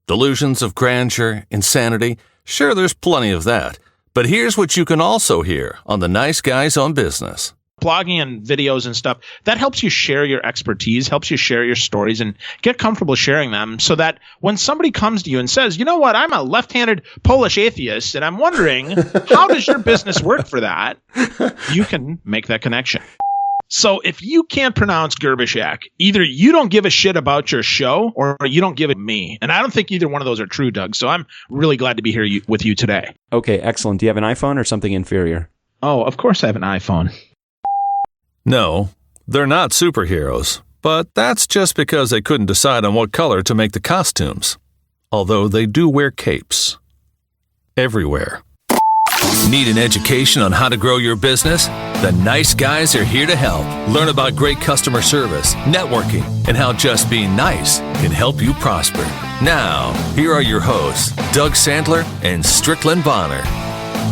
Delusions of grandeur, insanity, sure, there's plenty of that. But here's what you can also hear on the Nice Guys on Business. Blogging and videos and stuff, that helps you share your expertise, helps you share your stories and get comfortable sharing them so that when somebody comes to you and says, you know what, I'm a left-handed Polish atheist and I'm wondering, how does your business work for that? You can make that connection. So if you can't pronounce Gerbyshak, either you don't give a shit about your show or you don't give it me. And I don't think either one of those are true, Doug. So I'm really glad to be here with you today. Okay, excellent. Do you have an iPhone or something inferior? Oh, of course I have an iPhone. No, they're not superheroes, but that's just because they couldn't decide on what color to make the costumes. Although they do wear capes. Everywhere. Need an education on how to grow your business? The Nice Guys are here to help. Learn about great customer service, networking, and how just being nice can help you prosper. Now, here are your hosts, Doug Sandler and Strickland Bonner.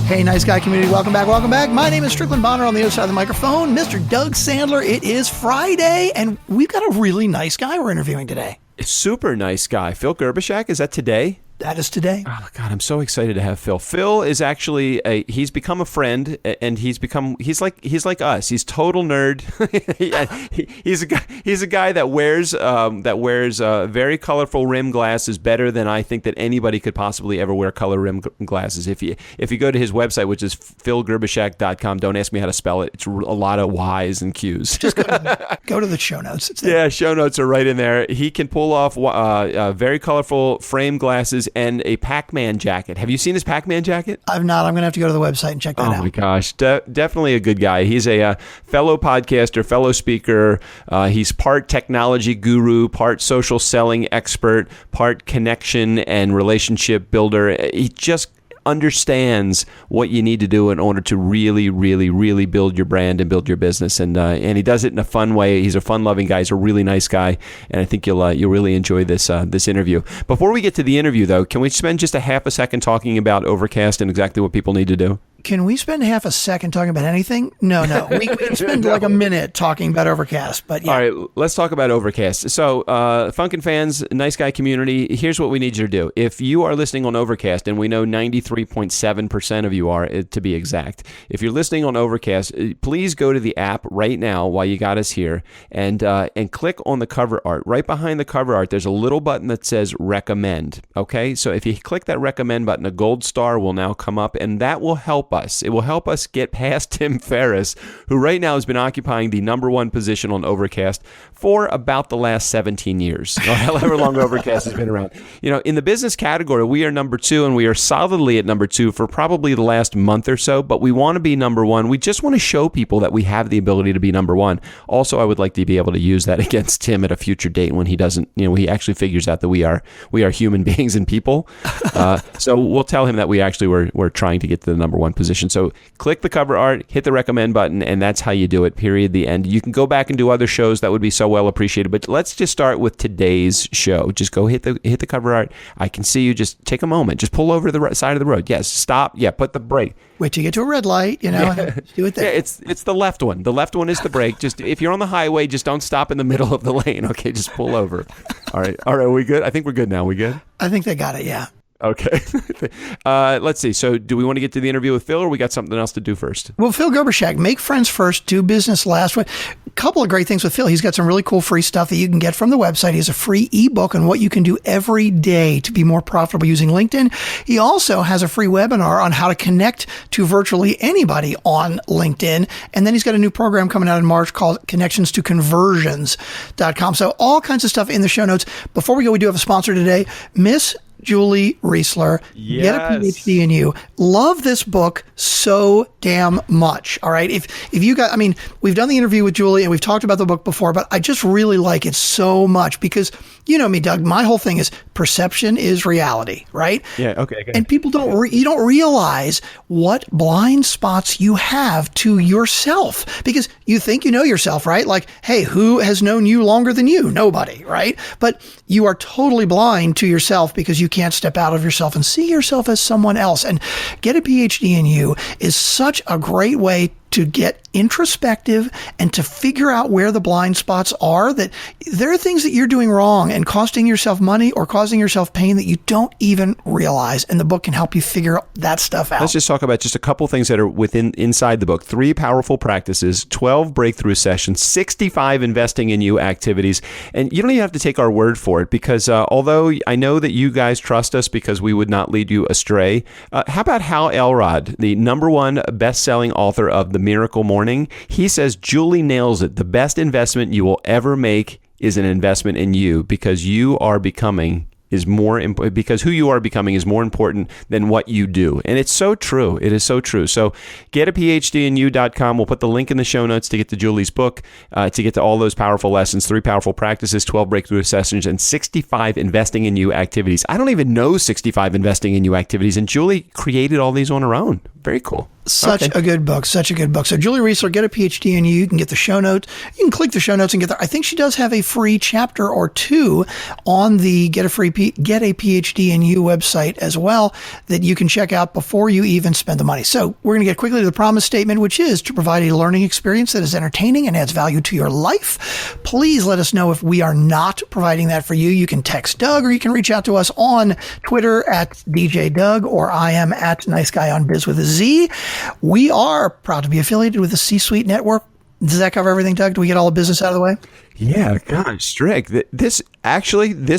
Hey, Nice Guy community, welcome back, welcome back. My name is Strickland Bonner on the other side of the microphone, Mr. Doug Sandler. It is Friday, and we've got a really nice guy we're interviewing today. Super nice guy. Phil Gerbyshak, is that today? That is today. Oh, God, I'm so excited to have Phil. Phil is actually he's become a friend, and he's like us. He's total nerd. He's a guy that wears very colorful rim glasses better than I think that anybody could possibly ever wear color rim glasses. If you go to his website, which is philgerbyshak.com, don't ask me how to spell it. It's a lot of Y's and Q's. Just go to the show notes. It's there. Yeah, show notes are right in there. He can pull off very colorful frame glasses and a Pac-Man jacket. Have you seen his Pac-Man jacket? I've not. I'm going to have to go to the website and check that out. Oh my gosh. Definitely a good guy. He's a fellow podcaster, fellow speaker. He's part technology guru, part social selling expert, part connection and relationship builder. He just understands what you need to do in order to really, really, really build your brand and build your business, and he does it in a fun way. He's a fun-loving guy. He's a really nice guy, and I think you'll really enjoy this interview. Before we get to the interview, though, can we spend just a half a second talking about Overcast and exactly what people need to do? Can we spend half a second talking about anything? No. We can spend like a minute talking about Overcast, but yeah. All right, let's talk about Overcast. So, Funkin' fans, Nice Guy community, here's what we need you to do. If you are listening on Overcast, and we know 93.7% of you are, to be exact, if you're listening on Overcast, please go to the app right now while you got us here, and click on the cover art. Right behind the cover art, there's a little button that says Recommend, okay? So if you click that Recommend button, a gold star will now come up, and that will help us. It will help us get past Tim Ferriss, who right now has been occupying the #1 position on Overcast for about the last 17 years, or however long Overcast has been around. You know, in the business category, we are #2, and we are solidly at #2 for probably the last month or so, but we want to be #1. We just want to show people that we have the ability to be #1. Also, I would like to be able to use that against Tim at a future date when he doesn't, he actually figures out that we are human beings and people. So we'll tell him that we actually were trying to get to the #1 position. So click the cover art, hit the recommend button, and that's how you do it, period, the end. You can go back and do other shows. That would be so well appreciated. But let's just start with today's show. Just go hit the cover art. I can see you. Just take a moment. Just pull over to the side of the road. Yes, stop. Yeah, put the brake. Wait till you get to a red light, and do it there. Yeah, it's the left one. The left one is the brake. Just if you're on the highway, just don't stop in the middle of the lane. Okay, just pull over. All right, are we good? I think we're good now. We good? I think they got it, yeah. Okay. Let's see. So do we want to get to the interview with Phil, or we got something else to do first? Well, Phil Gerbyshak, make friends first, do business last. A couple of great things with Phil. He's got some really cool free stuff that you can get from the website. He has a free ebook on what you can do every day to be more profitable using LinkedIn. He also has a free webinar on how to connect to virtually anybody on LinkedIn. And then he's got a new program coming out in March called Connections to Conversions.com. So all kinds of stuff in the show notes. Before we go, we do have a sponsor today, Miss Julie Reisler. Yes. Get a PhD in you. Love this book so damn much. All right. If you got, we've done the interview with Julie and we've talked about the book before, but I just really like it so much because you know me, Doug, my whole thing is perception is reality, right? Yeah. Okay. And people you don't realize what blind spots you have to yourself because you think you know yourself, right? Like, hey, who has known you longer than you? Nobody, right? But you are totally blind to yourself because you can't step out of yourself and see yourself as someone else. And Get a PhD in You is such a great way to get introspective and to figure out where the blind spots are, that there are things that you're doing wrong and costing yourself money or causing yourself pain that you don't even realize. And the book can help you figure that stuff out. Let's just talk about just a couple things that are inside the book. 3 powerful practices, 12 breakthrough sessions, 65 investing in you activities. And you don't even have to take our word for it, because although I know that you guys trust us because we would not lead you astray, how about Hal Elrod, the #1 best-selling author of The Miracle Morning? He says Julie nails it. The best investment you will ever make is an investment in you, because you are becoming because who you are becoming is more important than what you do. And it's so true. It is so true. So getaPhDinYou.com. We'll put the link in the show notes to get to Julie's book, to get to all those powerful lessons, 3 powerful practices, 12 breakthrough sessions, and 65 investing in you activities. I don't even know 65 investing in you activities, and Julie created all these on her own. Very cool. Such a good book. Such a good book. So Julie Reisler, Get a PhD in You. You can get the show notes. You can click the show notes and get there. I think she does have a free chapter or 2 on the Get a PhD in You website as well that you can check out before you even spend the money. So we're going to get quickly to the promise statement, which is to provide a learning experience that is entertaining and adds value to your life. Please let us know if we are not providing that for you. You can text Doug, or you can reach out to us on Twitter at DJ Doug, or I am at Nice Guy on Biz with a Z. We are proud to be affiliated with the C-Suite Network. Does that cover everything, Doug? Do we get all the business out of the way? Yeah, gosh, Strick. This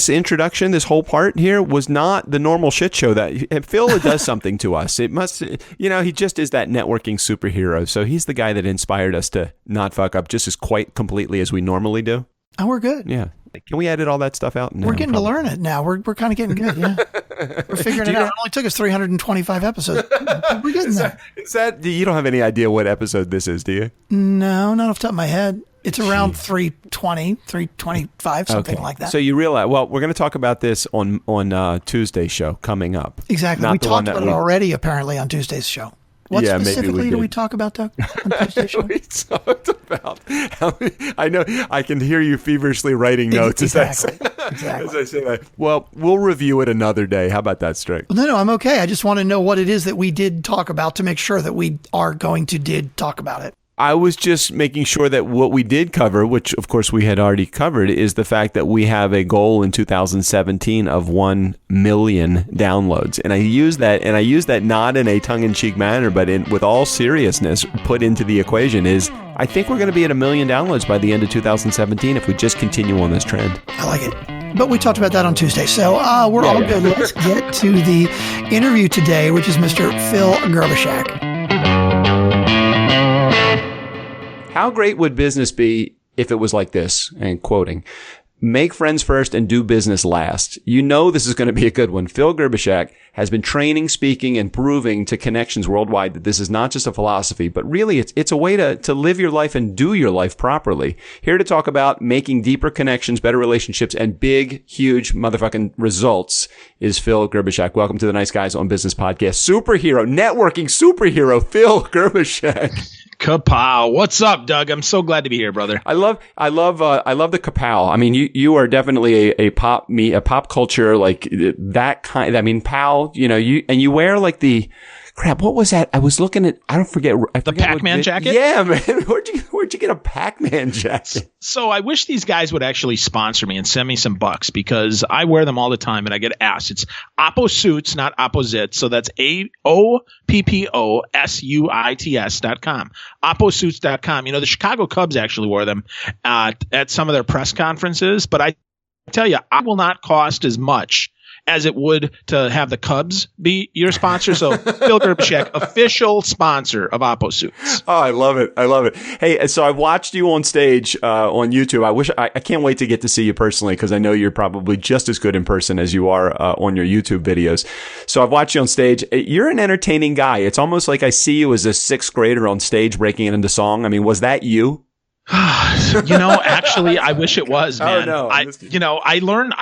introduction, this whole part here was not the normal shit show that Phil does something to us. It must, he just is that networking superhero. So he's the guy that inspired us to not fuck up just as quite completely as we normally do. Oh, we're good. Yeah. Can we edit all that stuff out? No, we're getting to learn it now. We're kind of getting good. Yeah. We're figuring it out. It only took us 325 episodes. We're getting there. Is that, you don't have any idea what episode this is, do you? No, not off the top of my head. It's around 320, 325, something like that. So you realize, well, we're going to talk about this on Tuesday's show coming up. Exactly. We talked about it already, apparently, on Tuesday's show. What specifically do we talk about, Doug, on Tuesday's show? We talked about I know, I can hear you feverishly writing notes. Exactly. As I say that. Well, we'll review it another day. How about that, Strick? Well, no, I'm okay. I just want to know what it is that we did talk about to make sure that we are going to did talk about it. I was just making sure that what we did cover, which of course we had already covered, is the fact that we have a goal in 2017 of 1 million downloads. And I use that not in a tongue-in-cheek manner, but with all seriousness put into the equation, is I think we're going to be at 1 million downloads by the end of 2017 if we just continue on this trend. I like it. But we talked about that on Tuesday. So we're all good. Let's get to the interview today, which is Mr. Phil Gerbyshak. How great would business be if it was like this? And quoting, make friends first and do business last. You know this is going to be a good one. Phil Gerbyshak has been training, speaking, and proving to connections worldwide that this is not just a philosophy, but really it's a way to live your life and do your life properly. Here to talk about making deeper connections, better relationships, and big, huge motherfucking results is Phil Gerbyshak. Welcome to the Nice Guys on Business podcast. Superhero, networking superhero, Phil Gerbyshak. Kapow. What's up, Doug? I'm so glad to be here, brother. I love the kapow. I mean, you are definitely a pop culture, like that kind. I mean, pow, you wear like the crap. What was that? I was looking at, I forget the Pac-Man jacket. Yeah, man. Where'd you get a Pac-Man jacket? So I wish these guys would actually sponsor me and send me some bucks, because I wear them all the time and I get asked. It's Opposuits, not opposite. So that's AOPPOSUITS.com. Opposuits.com. The Chicago Cubs actually wore them at some of their press conferences. But I tell you, I will not cost as much as it would to have the Cubs be your sponsor. So Phil Gerbyshak, official sponsor of Opposuits. Oh, I love it. I love it. Hey, so I've watched you on stage on YouTube. I can't wait to get to see you personally, because I know you're probably just as good in person as you are on your YouTube videos. So I've watched you on stage. You're an entertaining guy. It's almost like I see you as a 6th grader on stage breaking it into song. I mean, was that you? Actually, I wish it was, man. Oh, no. I learned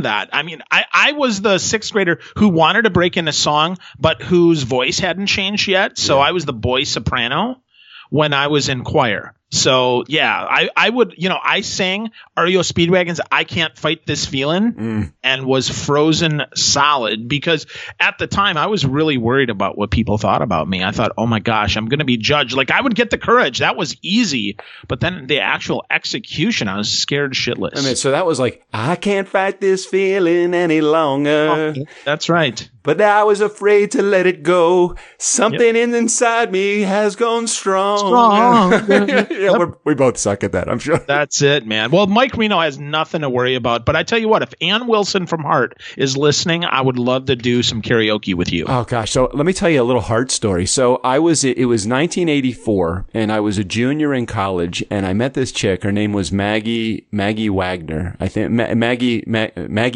that. I mean, I was the 6th grader who wanted to break in a song, but whose voice hadn't changed yet. So I was the boy soprano when I was in choir. So yeah, I would, I sang REO Speedwagon's I Can't Fight This Feeling and was frozen solid because at the time I was really worried about what people thought about me. I thought, oh my gosh, I'm going to be judged. Like I would get the courage. That was easy. But then the actual execution, I was scared shitless. I mean, so that was like, I can't fight this feeling any longer. Oh, that's right. But I was afraid to let it go. Something inside me has gone strong. Yeah, we both suck at that, I'm sure. That's it, man. Well, Mike Reno has nothing to worry about. But I tell you what, if Ann Wilson from Heart is listening, I would love to do some karaoke with you. Oh, gosh. So let me tell you a little Heart story. So it was 1984, and I was a junior in college, and I met this chick. Her name was Maggie Wagner. I think Maggie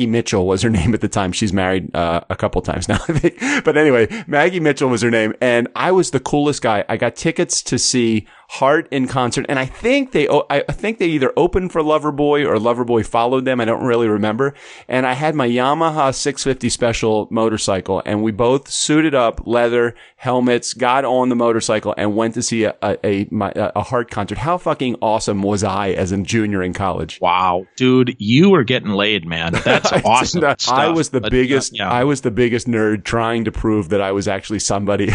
Mitchell was her name at the time. She's married a couple times now, I think. But anyway, Maggie Mitchell was her name, and I was the coolest guy. I got tickets to see Heart in concert, and I think they either opened for Loverboy or Loverboy followed them. I don't really remember. And I had my Yamaha 650 Special motorcycle, and we both suited up, leather, helmets, got on the motorcycle, and went to see a Heart concert. How fucking awesome was I as a junior in college? Wow, dude, you were getting laid, man. That's awesome. I was the biggest nerd trying to prove that I was actually somebody.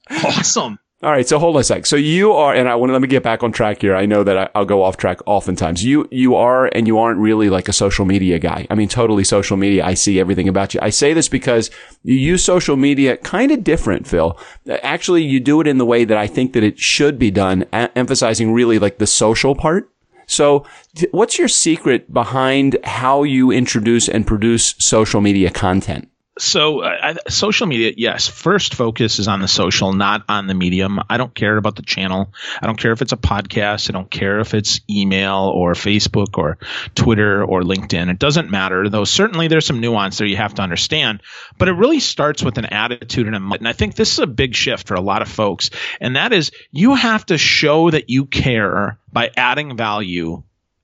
Awesome. All right, so hold on a sec. So you are, and let me get back on track here. I know that I'll go off track oftentimes. You are, and you aren't really like a social media guy. I mean, totally social media. I see everything about you. I say this because you use social media kind of different, Phil. Actually, you do it in the way that I think that it should be done, emphasizing really like the social part. So what's your secret behind how you introduce and produce social media content? So social media, yes. First focus is on the social, not on the medium. I don't care about the channel. I don't care if it's a podcast. I don't care if it's email or Facebook or Twitter or LinkedIn. It doesn't matter, though certainly there's some nuance there you have to understand. But it really starts with an attitude and a mindset. And I think this is a big shift for a lot of folks. And that is you have to show that you care by adding value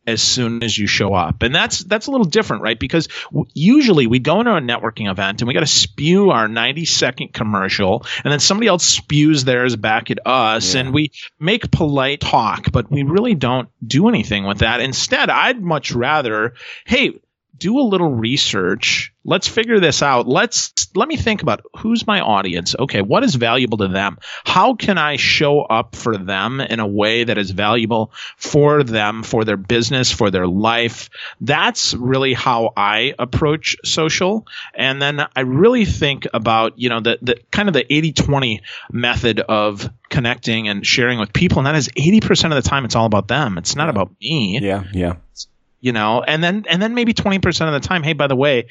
as soon as you show up. And that's a little different, right? Because usually we go into a networking event and we got to spew our 90-second commercial, and then somebody else spews theirs back at us, and we make polite talk, but we really don't do anything with that. Instead, I'd much rather, hey, do a little research. Let's figure this out. Let me think about who's my audience. Okay, what is valuable to them? How can I show up for them in a way that is valuable for them, for their business, for their life? That's really how I approach social. And then I really think about, the kind of the 80-20 method of connecting and sharing with people. And that is 80% of the time it's all about them. It's not about me. Yeah. And then maybe 20% of the time, hey, by the way,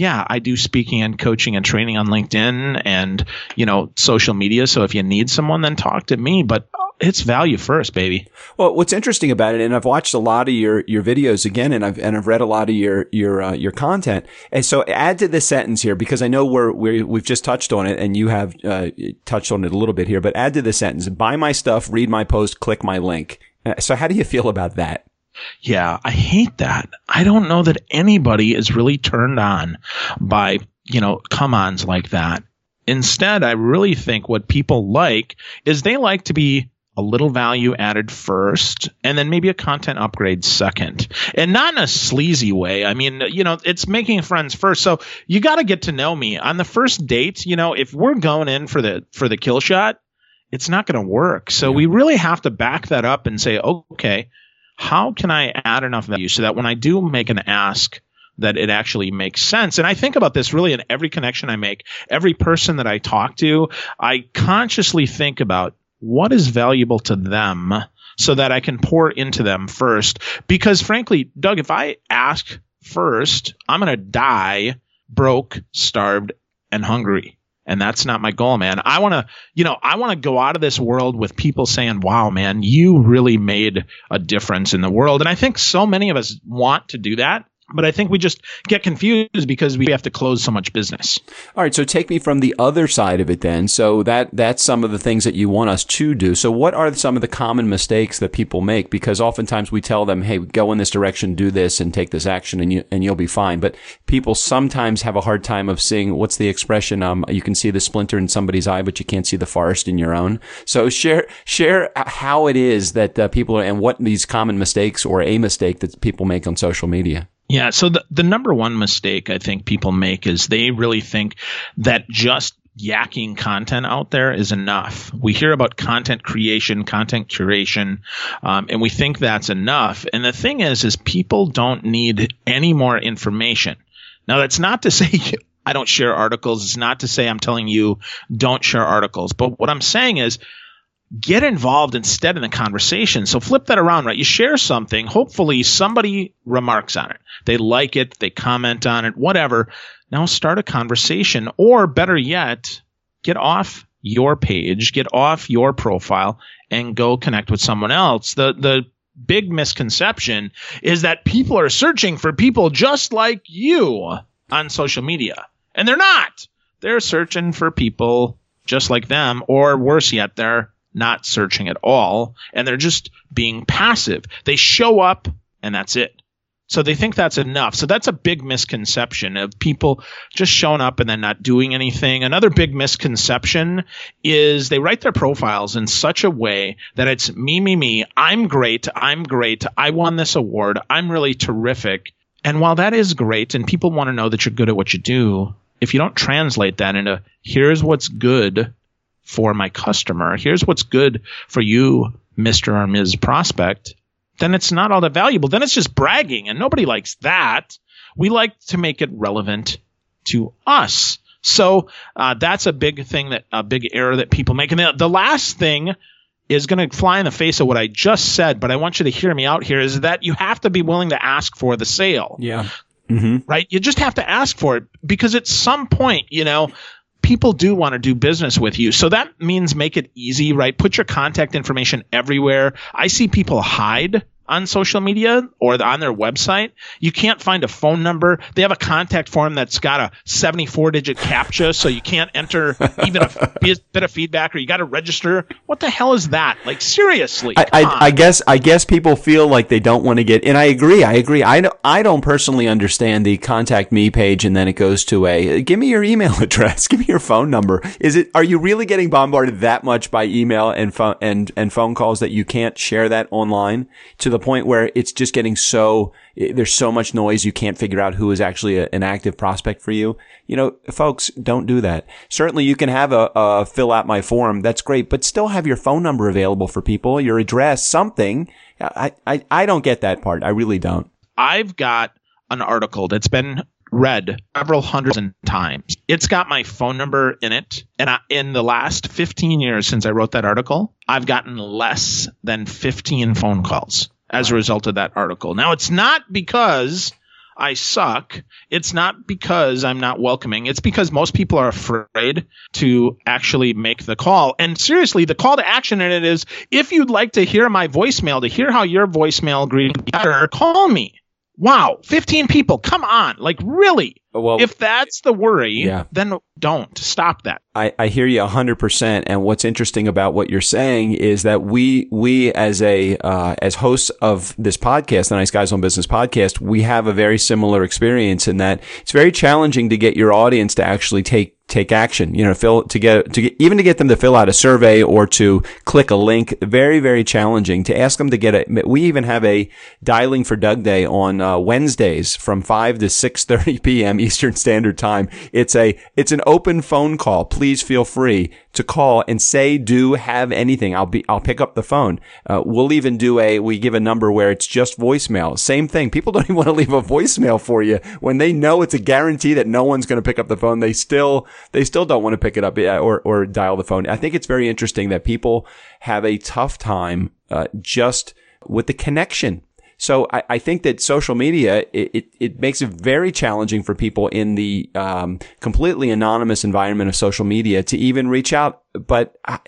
I do speaking and coaching and training on LinkedIn and, social media. So if you need someone, then talk to me. But it's value first, baby. Well, what's interesting about it, and I've watched a lot of your videos again, and I've read a lot of your content. And so add to this sentence here, because I know we've just touched on it, and you have touched on it a little bit here. But add to the sentence: buy my stuff, read my post, click my link. So how do you feel about that? Yeah, I hate that. I don't know that anybody is really turned on by, come-ons like that. Instead, I really think what people like is they like to be a little value added first, and then maybe a content upgrade second. And not in a sleazy way. I mean, it's making friends first. So you got to get to know me. On the first date, if we're going in for the kill shot, it's not going to work. So we really have to back that up and say, okay, how can I add enough value so that when I do make an ask, that it actually makes sense? And I think about this really in every connection I make, every person that I talk to. I consciously think about what is valuable to them so that I can pour into them first. Because frankly, Doug, if I ask first, I'm going to die broke, starved, and hungry. And that's not my goal, man. I want to go out of this world with people saying, wow, man, you really made a difference in the world. And I think so many of us want to do that. But I think we just get confused because we have to close so much business. All right, so take me from the other side of it then. So that's some of the things that you want us to do. So what are some of the common mistakes that people make? Because oftentimes we tell them, hey, go in this direction, do this, and take this action, and you'll be fine. But people sometimes have a hard time of seeing, what's the expression? You can see the splinter in somebody's eye, but you can't see the forest in your own. So share how it is that people are, and what these common mistakes or a mistake that people make on social media. Yeah. So the number one mistake I think people make is they really think that just yakking content out there is enough. We hear about content creation, content curation, and we think that's enough. And the thing is people don't need any more information. Now, that's not to say I don't share articles. It's not to say I'm telling you don't share articles. But what I'm saying is, get involved instead in the conversation. So flip that around, right? You share something. Hopefully somebody remarks on it. They like it. They comment on it, whatever. Now start a conversation, or better yet, get off your page, get off your profile, and go connect with someone else. The big misconception is that people are searching for people just like you on social media. And they're not. They're searching for people just like them, or worse yet, they're not searching at all, and they're just being passive. They show up, and that's it. So they think that's enough. So that's a big misconception of people just showing up and then not doing anything. Another big misconception is they write their profiles in such a way that it's me. I'm great. I won this award. I'm really terrific. And while that is great, and people want to know that you're good at what you do, if you don't translate that into here's what's good for my customer, here's what's good for you, Mr. or Ms. Prospect, then it's not all that valuable. Then it's just bragging, and nobody likes that. We like to make it relevant to us. So that's a big thing, a big error that people make. And the last thing is going to fly in the face of what I just said, but I want you to hear me out here, is that you have to be willing to ask for the sale. Yeah. Mm-hmm. Right? You just have to ask for it, because at some point, people do want to do business with you. So that means make it easy, right? Put your contact information everywhere. I see people hide on social media or on their website. You can't find a phone number. They have a contact form that's got a 74-digit CAPTCHA, so you can't enter even a bit of feedback, or you got to register. What the hell is that? Like, seriously. I guess people feel like they don't want to get, and I agree. I don't personally understand the contact me page, and then it goes to give me your email address, give me your phone number. Are you really getting bombarded that much by email and phone calls that you can't share that online to the point where it's just getting there's so much noise you can't figure out who is actually an active prospect for you? Folks, don't do that. Certainly you can have a fill out my form. That's great, but still have your phone number available for people, your address, something. I don't get that part. I really don't. I've got an article that's been read several hundreds of times. It's got my phone number in it. And in the last 15 years since I wrote that article, I've gotten less than 15 phone calls as a result of that article. Now, it's not because I suck. It's not because I'm not welcoming. It's because most people are afraid to actually make the call. And seriously, the call to action in it is, if you'd like to hear my voicemail, to hear how your voicemail greeted better, call me. Wow, 15 people. Come on. Like, really? Well, if that's the worry, then don't. Stop that. I hear you 100%. And what's interesting about what you're saying is that we as hosts of this podcast, the Nice Guys on Business podcast, we have a very similar experience in that it's very challenging to get your audience to actually take action, to get them to fill out a survey or to click a link. Very, very challenging to ask them to get we even have a Dialing for Doug Day on Wednesdays from 5 to 6:30 p.m. Eastern Standard Time. It's an open phone call. Please feel free to call and say, do have anything. I'll pick up the phone. We'll even we give a number where it's just voicemail. Same thing. People don't even want to leave a voicemail for you when they know it's a guarantee that no one's going to pick up the phone. They still don't want to pick it up or dial the phone. I think it's very interesting that people have a tough time just with the connection. So I think that social media, it makes it very challenging for people in the completely anonymous environment of social media to even reach out. But, I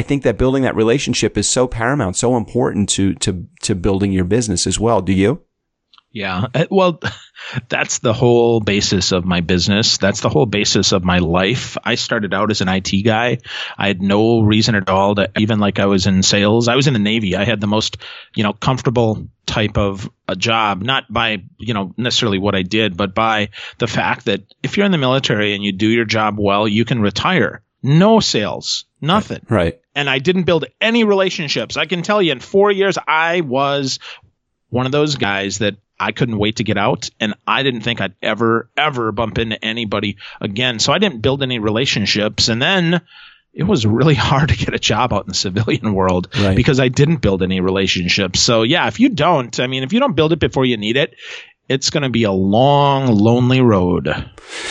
think that building that relationship is so paramount, so important to building your business as well. Do you? Yeah. Well, that's the whole basis of my business. That's the whole basis of my life. I started out as an IT guy. I had no reason at all to, even like I was in sales. I was in the Navy. I had the most, comfortable type of a job, not by, necessarily what I did, but by the fact that if you're in the military and you do your job well, you can retire. No sales, nothing. Right. And I didn't build any relationships. I can tell you in 4 years, I was one of those guys that I couldn't wait to get out, and I didn't think I'd ever bump into anybody again. So I didn't build any relationships. And then it was really hard to get a job out in the civilian world because I didn't build any relationships. So yeah, if you don't build it before you need it, it's going to be a long, lonely road.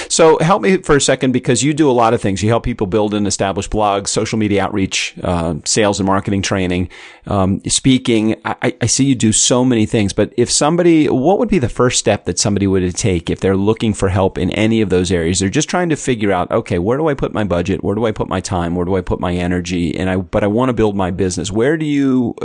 So help me for a second, because you do a lot of things. You help people build and establish blogs, social media outreach, sales and marketing training, speaking. I see you do so many things, but what would be the first step that somebody would take if they're looking for help in any of those areas? They're just trying to figure out, okay, where do I put my budget? Where do I put my time? Where do I put my energy? But I want to build my business. Where do you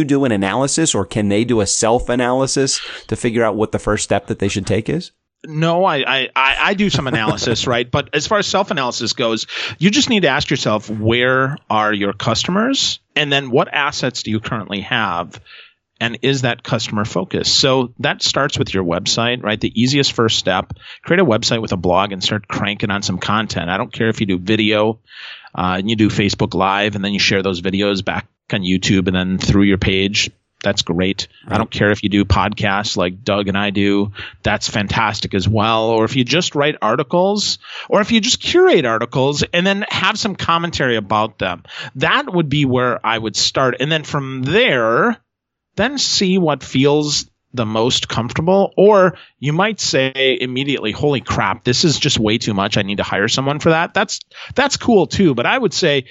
do an analysis, or can they do a self-analysis to figure out what the first step that they should take is? No, I do some analysis, right? But as far as self-analysis goes, you just need to ask yourself, where are your customers? And then what assets do you currently have? And is that customer focused? So that starts with your website, right? The easiest first step, create a website with a blog and start cranking on some content. I don't care if you do video and you do Facebook Live and then you share those videos back on YouTube and then through your page. That's great. Right. I don't care if you do podcasts like Doug and I do. That's fantastic as well. Or if you just write articles, or if you just curate articles and then have some commentary about them. That would be where I would start. And then from there, then see what feels the most comfortable. Or you might say immediately, holy crap, this is just way too much. I need to hire someone for that. That's cool too. But I would say,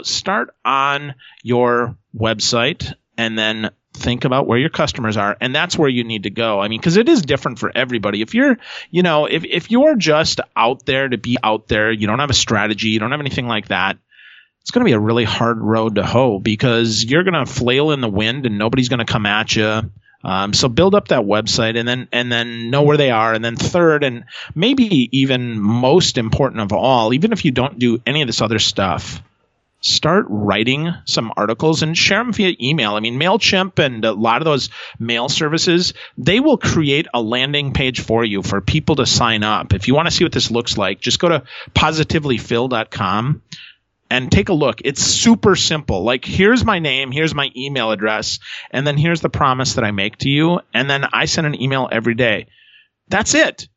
start on your website and then think about where your customers are, and that's where you need to go. I mean, because it is different for everybody. If you're, if you're just out there to be out there, you don't have a strategy, you don't have anything like that, it's going to be a really hard road to hoe because you're going to flail in the wind and nobody's going to come at you. So build up that website and then know where they are. And then third, and maybe even most important of all, even if you don't do any of this other stuff, start writing some articles and share them via email. I mean, MailChimp and a lot of those mail services, they will create a landing page for you for people to sign up. If you want to see what this looks like, just go to positivelyphil.com and take a look. It's super simple. Like, here's my name, here's my email address, and then here's the promise that I make to you. And then I send an email every day. That's it.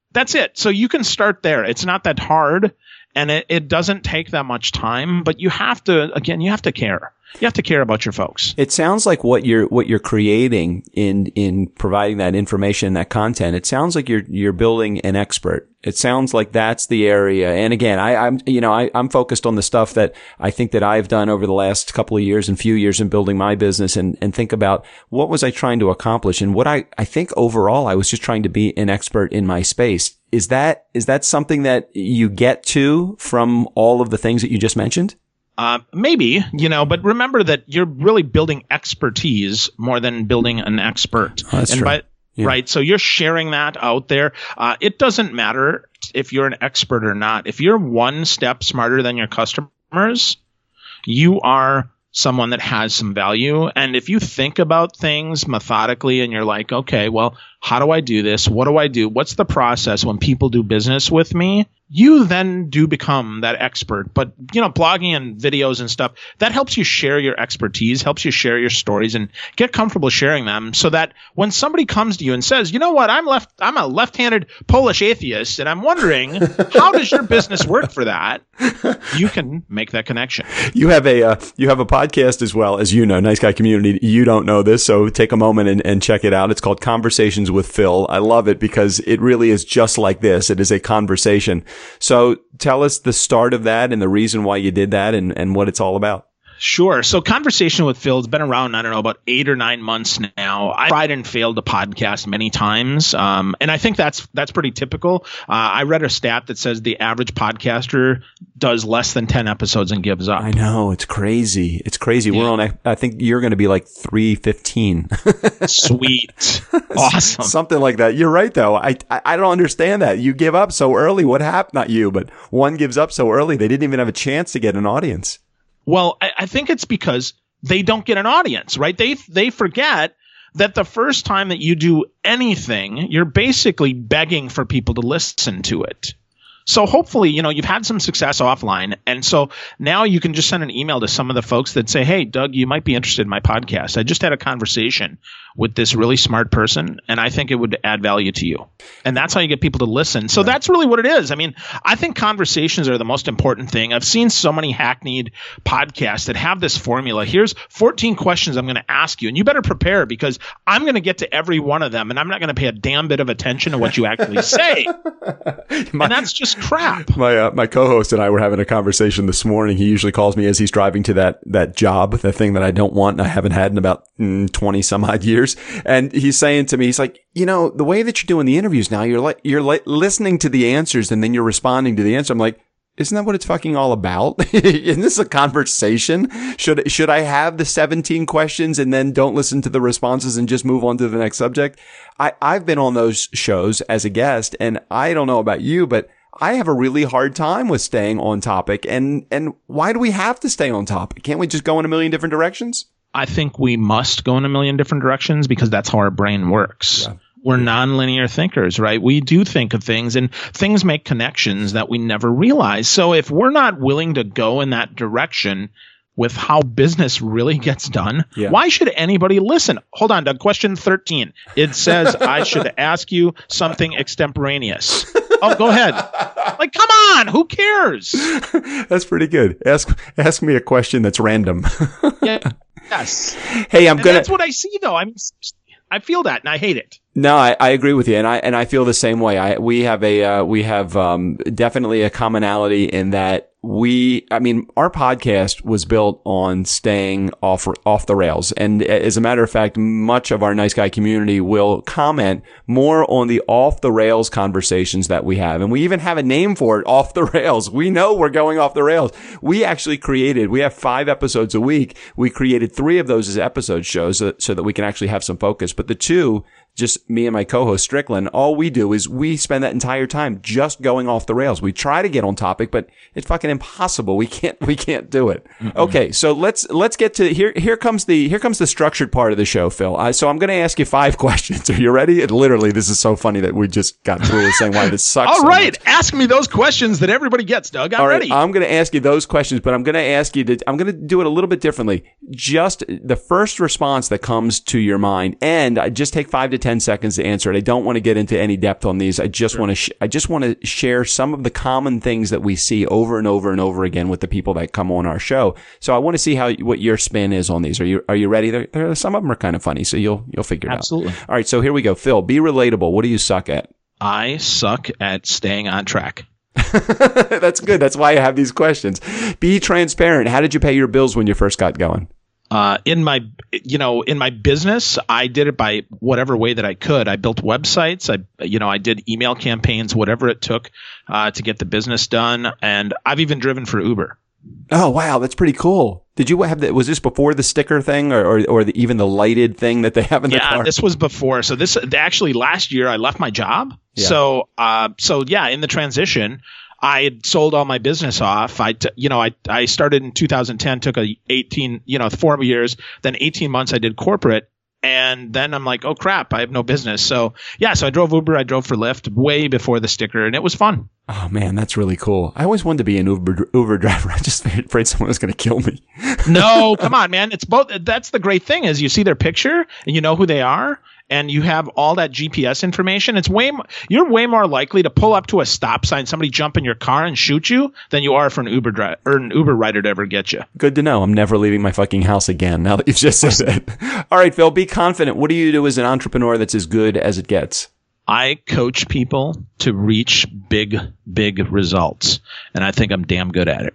So you can start there. It's not that hard. And it doesn't take that much time, but you have to care. You have to care about your folks. It sounds like what you're creating in providing that information, that content. It sounds like you're building an expert. It sounds like that's the area. And again, I'm focused on the stuff that I think that I've done over the last couple of years and few years in building my business and think about what was I trying to accomplish, and what I think overall I was just trying to be an expert in my space. Is that something that you get to from all of the things that you just mentioned? Maybe, but remember that you're really building expertise more than building an expert. Oh, that's true. Right. So you're sharing that out there. It doesn't matter if you're an expert or not. If you're one step smarter than your customers, you are someone that has some value. And if you think about things methodically and you're like, okay, well, how do I do this? What do I do? What's the process when people do business with me? You then do become that expert. But, blogging and videos and stuff, that helps you share your expertise, helps you share your stories and get comfortable sharing them so that when somebody comes to you and says, you know what, I'm a left-handed Polish atheist and I'm wondering, how does your business work for that? You can make that connection. You have a podcast as well, as you know, Nice Guy Community. You don't know this, so take a moment and check it out. It's called Conversations with Phil. I love it because it really is just like this. It is a conversation. So tell us the start of that and the reason why you did that and what it's all about. Sure. So Conversation with Phil has been around, I don't know, about 8 or 9 months now. I tried and failed to podcast many times. And I think that's pretty typical. I read a stat that says the average podcaster does less than 10 episodes and gives up. I know. It's crazy. It's crazy. Yeah. We're on, I think you're going to be like 315. Sweet. Awesome. Something like that. You're right, though. I don't understand that. You give up so early. What happened? Not you, but one gives up so early. They didn't even have a chance to get an audience. Well, I think it's because they don't get an audience, right? They forget that the first time that you do anything, you're basically begging for people to listen to it. So hopefully, you've had some success offline. And so now you can just send an email to some of the folks that say, hey, Doug, you might be interested in my podcast. I just had a conversation with this really smart person, and I think it would add value to you. And that's how you get people to listen. So that's really what it is. I mean, I think conversations are the most important thing. I've seen so many hackneyed podcasts that have this formula. Here's 14 questions I'm going to ask you, and you better prepare because I'm going to get to every one of them, and I'm not going to pay a damn bit of attention to what you actually say. And that's just crap. My co-host and I were having a conversation this morning. He usually calls me as he's driving to that job, the thing that I don't want and I haven't had in about 20 some odd years. And he's saying to me, he's like, the way that you're doing the interviews now, you're listening to the answers and then you're responding to the answer. I'm like, isn't that what it's fucking all about? Isn't this a conversation? Should I have the 17 questions and then don't listen to the responses and just move on to the next subject? I've been on those shows as a guest, and I don't know about you, but I have a really hard time with staying on topic. And why do we have to stay on topic? Can't we just go in a million different directions? I think we must go in a million different directions because that's how our brain works. Yeah. We're nonlinear thinkers, right? We do think of things and things make connections that we never realize. So if we're not willing to go in that direction with how business really gets done, why should anybody listen? Hold on, Doug. Question 13. It says I should ask you something extemporaneous. Oh, go ahead. Like, come on. Who cares? That's pretty good. Ask me a question that's random. Yeah. Yes. Hey, that's what I see, though. I feel that, and I hate it. No, I agree with you, and I feel the same way. We have definitely a commonality in that our podcast was built on staying off the rails, and as a matter of fact, much of our nice guy community will comment more on the off the rails conversations that we have, and we even have a name for it, off the rails. We know we're going off the rails. We have 5 episodes a week. We created 3 of those as episode shows so that we can actually have some focus, but the 2. Just me and my co-host Strickland, all we do is we spend that entire time just going off the rails. We try to get on topic, but it's fucking impossible. We can't do it. Mm-mm. Okay, so let's get to here comes the structured part of the show, Phil. So I'm going to ask you 5 questions. Are you ready? Literally, this is so funny that we just got through saying why this sucks. All right, ask me those questions that everybody gets, Doug. I'm ready. I'm going to ask you those questions, but I'm going to do it a little bit differently. Just the first response that comes to your mind, and I just take 5 to 10 seconds to answer it. I don't want to get into any depth on these. I just want to share some of the common things that we see over and over and over again with the people that come on our show. So I want to see what your spin is on these. Are you ready? Some of them are kind of funny, so you'll figure it out. Absolutely. All right, so here we go. Phil, be relatable. What do you suck at? I suck at staying on track. That's good. That's why I have these questions. Be transparent. How did you pay your bills when you first got going? In my business, I did it by whatever way that I could. I built websites. I did email campaigns, whatever it took, to get the business done. And I've even driven for Uber. Oh, wow. That's pretty cool. Did you have was this before the sticker thing or even the lighted thing that they have in the car? Yeah, this was before. So actually last year I left my job. Yeah. So in the transition, I had sold all my business off. I started in 2010, took 4 years, then 18 months I did corporate. And then I'm like, oh crap, I have no business. So I drove Uber, I drove for Lyft way before the sticker, and it was fun. Oh man, that's really cool. I always wanted to be an Uber driver. I just afraid someone was going to kill me. No, come on, man. It's both. That's the great thing is you see their picture and you know who they are. And you have all that GPS information. You're way more likely to pull up to a stop sign, somebody jump in your car and shoot you, than you are for an Uber rider to ever get you. Good to know. I'm never leaving my fucking house again. Now that you've just said that. All right, Phil, be confident. What do you do as an entrepreneur that's as good as it gets? I coach people to reach big results, and I think I'm damn good at it.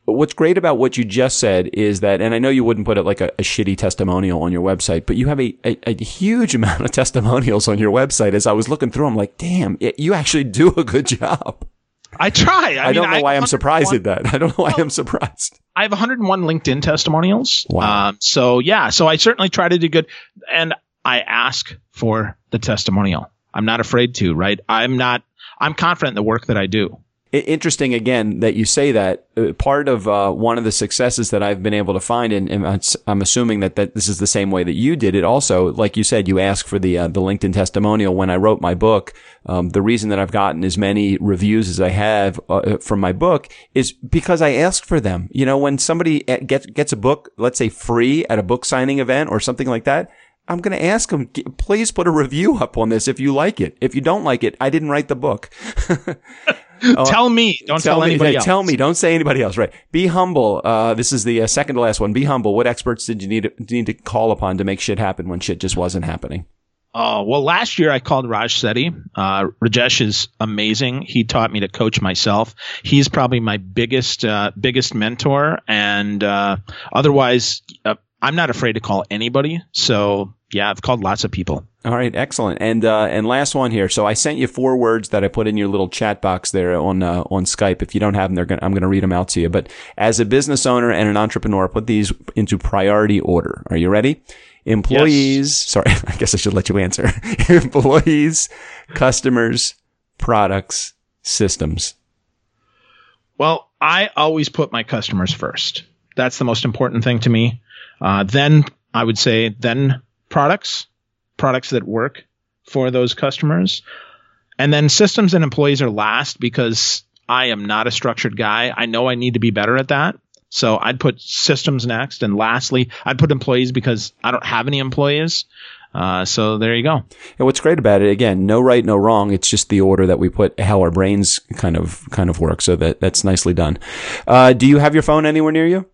What's great about what you just said is that, and I know you wouldn't put it like a shitty testimonial on your website, but you have a huge amount of testimonials on your website. As I was looking through, I'm like, damn, you actually do a good job. I try. I don't know why I'm surprised at that. I don't know why I'm surprised. I have 101 LinkedIn testimonials. Wow. So I certainly try to do good. And I ask for the testimonial. I'm not afraid to, right? I'm confident in the work that I do. Interesting, again, that you say that. Part of one of the successes that I've been able to find, and I'm assuming that this is the same way that you did it also, like you said, you asked for the LinkedIn testimonial. When I wrote my book, the reason that I've gotten as many reviews as I have from my book is because I asked for them. You know, when somebody gets a book, let's say free at a book signing event or something like that, I'm going to ask them, please put a review up on this if you like it. If you don't like it, I didn't write the book. Tell me. Don't tell anybody else. Tell me. Don't say anybody else. Right. Be humble. This is the second to last one. Be humble. What experts did you need to call upon to make shit happen when shit just wasn't happening? Oh, well, last year I called Raj Sethi. Rajesh is amazing. He taught me to coach myself. He's probably my biggest mentor. And otherwise, I'm not afraid to call anybody. So, yeah, I've called lots of people. All right, excellent. And last one here. So I sent you 4 words that I put in your little chat box there on Skype. If you don't have them, I'm going to read them out to you. But as a business owner and an entrepreneur, put these into priority order. Are you ready? Employees. Yes. Sorry, I guess I should let you answer. Employees, customers, products, systems. Well, I always put my customers first. That's the most important thing to me. Then I would say products that work for those customers. And then systems and employees are last because I am not a structured guy. I know I need to be better at that. So I'd put systems next. And lastly, I'd put employees because I don't have any employees. So there you go. And what's great about it, again, no right, no wrong. It's just the order that we put, how our brains kind of work. So that's nicely done. Do you have your phone anywhere near you?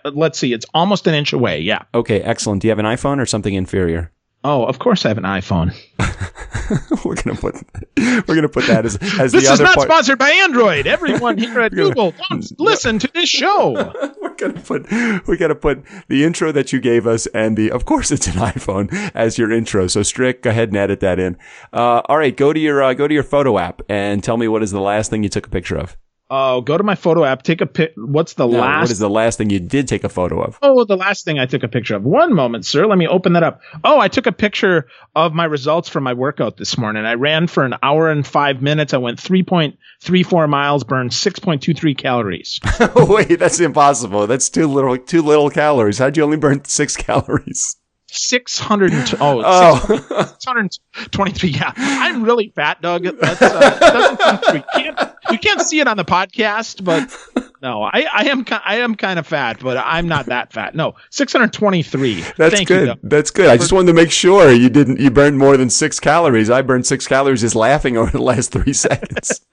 Let's see. It's almost an inch away. Yeah. Okay. Excellent. Do you have an iPhone or something inferior? Oh, of course I have an iPhone. We're gonna put that as this the other part. This is not sponsored by Android. Everyone here at Google, don't listen to this show. We gotta put the intro that you gave us and of course it's an iPhone as your intro. So Strick, go ahead and edit that in. All right, go to your photo app and tell me what is the last thing you took a picture of. Oh, go to my photo app. Take a pic. What is the last thing you did take a photo of? Oh, the last thing I took a picture of. One moment, sir. Let me open that up. Oh, I took a picture of my results from my workout this morning. I ran for an hour and 5 minutes. I went 3.34 miles, burned 6.23 calories. Wait, that's impossible. That's too little calories. How'd you only burn 6 calories? 623. Yeah, I'm really fat, Doug. That's, doesn't seem true. You can't see it on the podcast, but no, I am kind of fat, but I'm not that fat. No, 623. That's good. That's good. I just wanted to make sure you burned more than 6 calories. I burned 6 calories just laughing over the last 3 seconds.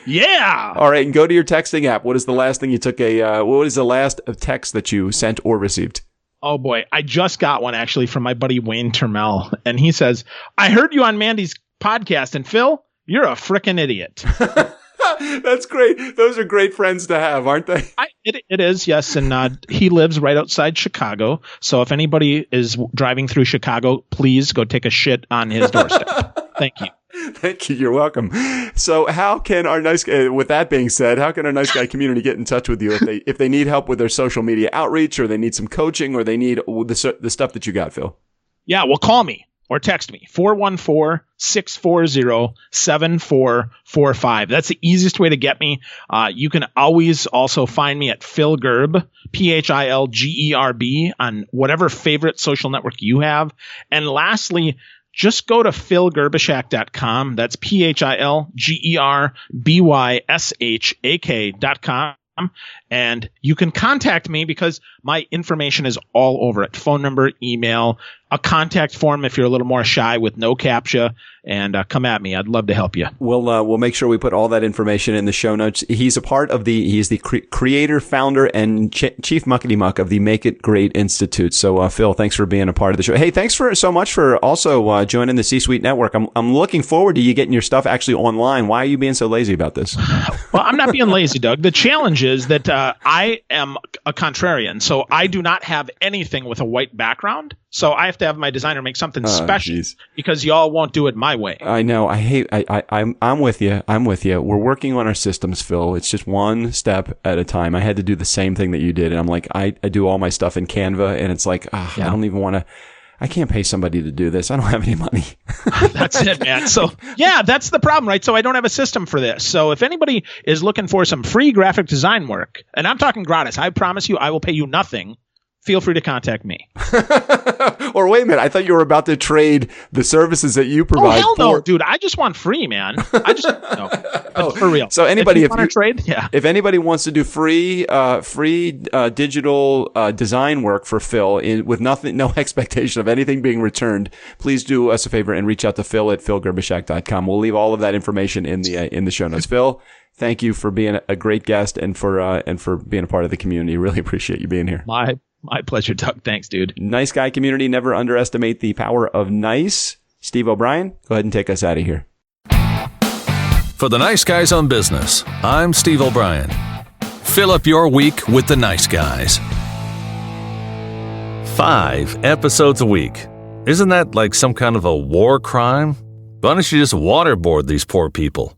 Yeah. All right, and go to your texting app. What is the last thing you took what is the last text that you sent or received? Oh boy, I just got one actually from my buddy Wayne Termel, and he says, "I heard you on Mandy's podcast, and Phil, you're a frickin' idiot." That's great. Those are great friends to have, aren't they? It is, yes, and he lives right outside Chicago. So if anybody is driving through Chicago, please go take a shit on his doorstep. Thank you. Thank you. You're welcome. So how can our nice guy, with that being said, how can our nice guy community get in touch with you if they need help with their social media outreach, or they need some coaching, or they need the stuff that you got, Phil? Yeah, well, call me or text me, 414-640-7445. That's the easiest way to get me. You can always also find me at Phil Gerb, PhilGerb, on whatever favorite social network you have. And lastly, just go to philgerbyshak.com. That's PhilGerbyshak.com. And you can contact me because my information is all over it. Phone number, email, a contact form if you're a little more shy with no CAPTCHA, and come at me. I'd love to help you. We'll make sure we put all that information in the show notes. He's the creator, founder, and chief muckety-muck of the Make It Great Institute. So, Phil, thanks for being a part of the show. Hey, thanks so much for also joining the C-Suite Network. I'm looking forward to you getting your stuff actually online. Why are you being so lazy about this? Well, I'm not being lazy, Doug. The challenge is that I am a contrarian, so I do not have anything with a white background. So I have to have my designer make something special because y'all won't do it my way. I know. I'm with you. We're working on our systems, Phil. It's just one step at a time. I had to do the same thing that you did. And I'm like, I do all my stuff in Canva, and it's like, I don't even want to. I can't pay somebody to do this. I don't have any money. That's it, man. So, yeah, that's the problem, right? So I don't have a system for this. So if anybody is looking for some free graphic design work, and I'm talking gratis, I promise you I will pay you nothing. Feel free to contact me. Or wait a minute, I thought you were about to trade the services that you provide. Oh, hell no, dude. I just want free, man. For real. So anybody, if you want to trade, yeah. If anybody wants to do free digital design work for Phil with no expectation of anything being returned, please do us a favor and reach out to Phil at philgerbyshak.com. We'll leave all of that information in the show notes. Phil, thank you for being a great guest and for being a part of the community. Really appreciate you being here. My pleasure, Doug. Thanks, dude. Nice guy community. Never underestimate the power of nice. Steve O'Brien, go ahead and take us out of here. For the Nice Guys on Business, I'm Steve O'Brien. Fill up your week with the nice guys. 5 episodes a week. Isn't that like some kind of a war crime? Why don't you just waterboard these poor people?